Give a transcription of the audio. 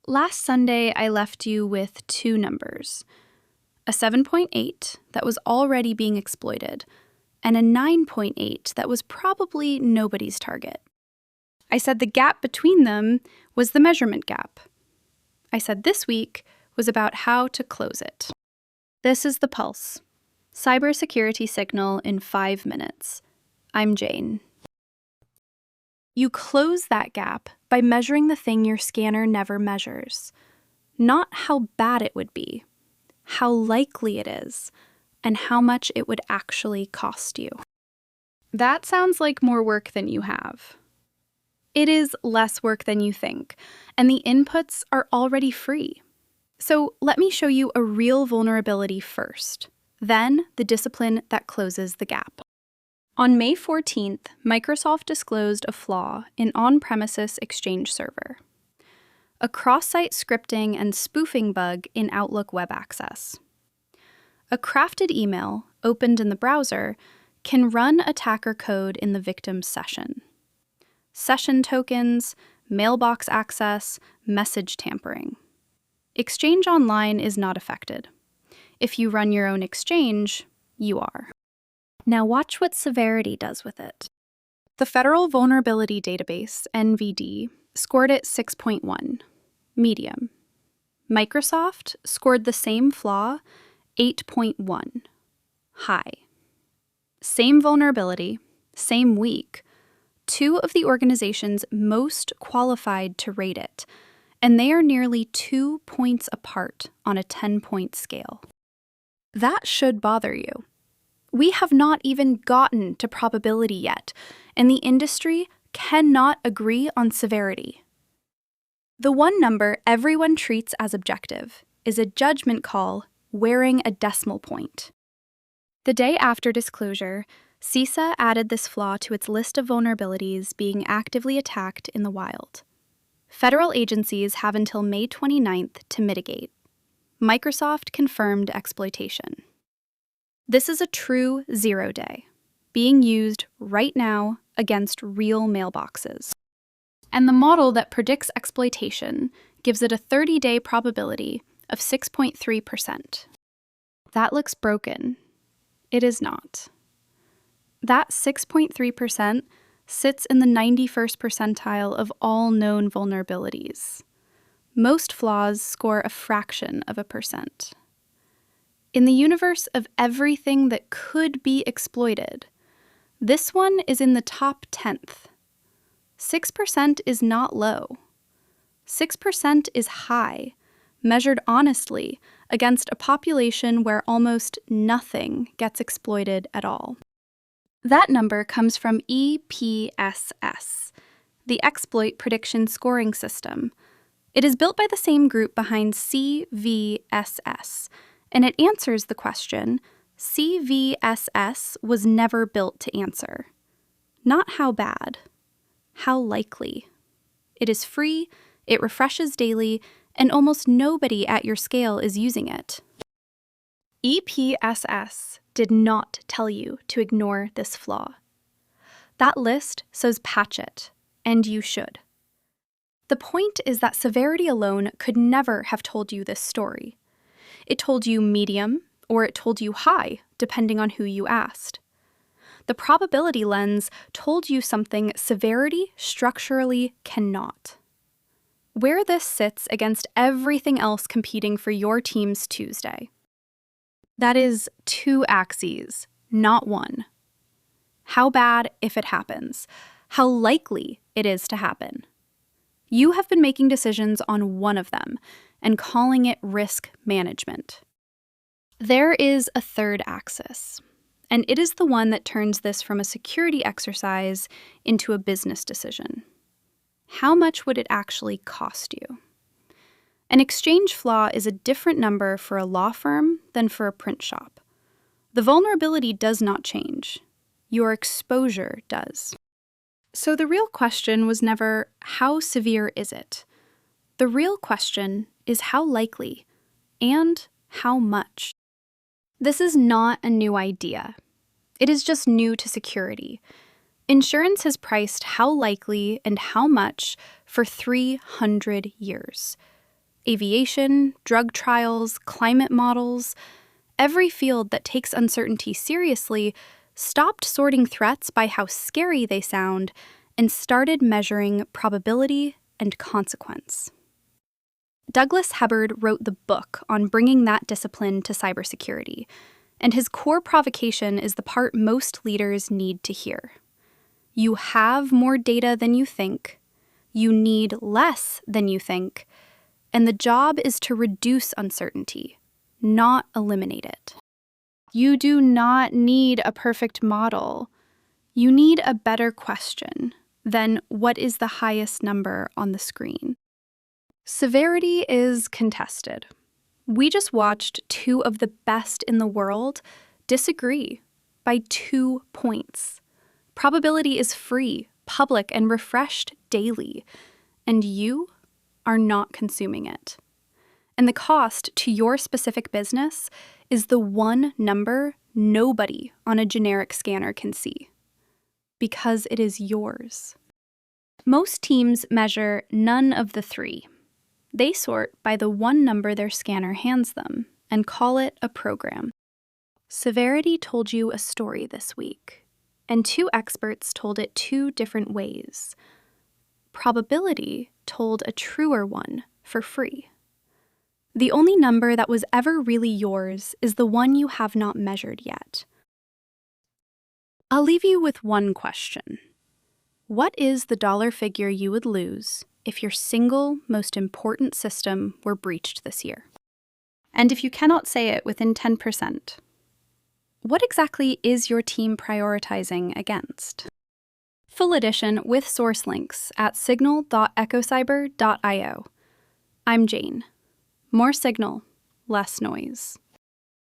Last Sunday, I left you with two numbers, a 7.8 that was already being exploited, and a 9.8 that was probably nobody's target. I said the gap between them was the measurement gap. I said this week was about how to close it. This is The Pulse. Cybersecurity signal in 5 minutes. I'm Jane. You close that gap by measuring the thing your scanner never measures. Not how bad it would be, how likely it is, and how much it would actually cost you. That sounds like more work than you have. It is less work than you think, and the inputs are already free. So let me show you a real vulnerability first, then the discipline that closes the gap. On May 14th, Microsoft disclosed a flaw in on-premises Exchange Server, a cross-site scripting and spoofing bug in Outlook Web Access. A crafted email opened in the browser can run attacker code in the victim's session. Session tokens, mailbox access, message tampering. Exchange Online is not affected. If you run your own Exchange, you are. Now watch what Severity does with it. The Federal Vulnerability Database, NVD, scored it 6.1, medium. Microsoft scored the same flaw, 8.1, high. Same vulnerability, same week, two of the organizations most qualified to rate it, and they are nearly 2 points apart on a 10-point scale. That should bother you. We have not even gotten to probability yet, and the industry cannot agree on severity. The one number everyone treats as objective is a judgment call wearing a decimal point. The day after disclosure, CISA added this flaw to its list of vulnerabilities being actively attacked in the wild. Federal agencies have until May 29th to mitigate. Microsoft confirmed exploitation. This is a true zero day, being used right now against real mailboxes. And the model that predicts exploitation gives it a 30-day probability of 6.3%. That looks broken. It is not. That 6.3% sits in the 91st percentile of all known vulnerabilities. Most flaws score a fraction of a percent. In the universe of everything that could be exploited, this one is in the top 10th. 6% is not low. 6% is high, measured honestly against a population where almost nothing gets exploited at all. That number comes from EPSS, the Exploit Prediction Scoring System. It is built by the same group behind CVSS, and it answers the question CVSS was never built to answer. Not how bad, how likely. It is free, it refreshes daily, and almost nobody at your scale is using it. EPSS did not tell you to ignore this flaw. That list says patch it, and you should. The point is that severity alone could never have told you this story. It told you medium, or it told you high, depending on who you asked. The probability lens told you something severity structurally cannot. Where this sits against everything else competing for your team's Tuesday. That is 2 axes, not one. How bad if it happens? How likely it is to happen? You have been making decisions on one of them and calling it risk management. There is a third axis, and it is the one that turns this from a security exercise into a business decision. How much would it actually cost you? An exchange flaw is a different number for a law firm than for a print shop. The vulnerability does not change. Your exposure does. So the real question was never, how severe is it? The real question is how likely and how much. This is not a new idea. It is just new to security. Insurance has priced how likely and how much for 300 years. Aviation, drug trials, climate models, every field that takes uncertainty seriously stopped sorting threats by how scary they sound and started measuring probability and consequence. Douglas Hubbard wrote the book on bringing that discipline to cybersecurity, and his core provocation is the part most leaders need to hear. You have more data than you think, you need less than you think, and the job is to reduce uncertainty, not eliminate it. You do not need a perfect model. You need a better question than what is the highest number on the screen. Severity is contested. We just watched two of the best in the world disagree by 2 points. Probability is free, public, and refreshed daily, and you are not consuming it. And the cost to your specific business is the one number nobody on a generic scanner can see, because it is yours. Most teams measure none of the three. They sort by the one number their scanner hands them and call it a program. Severity told you a story this week, and two experts told it two different ways. Probability told a truer one for free. The only number that was ever really yours is the one you have not measured yet. I'll leave you with one question. What is the dollar figure you would lose if your single most important system were breached this year? And if you cannot say it within 10%, what exactly is your team prioritizing against? Full edition with source links at signal.echocyber.io. I'm Jane. More signal, less noise.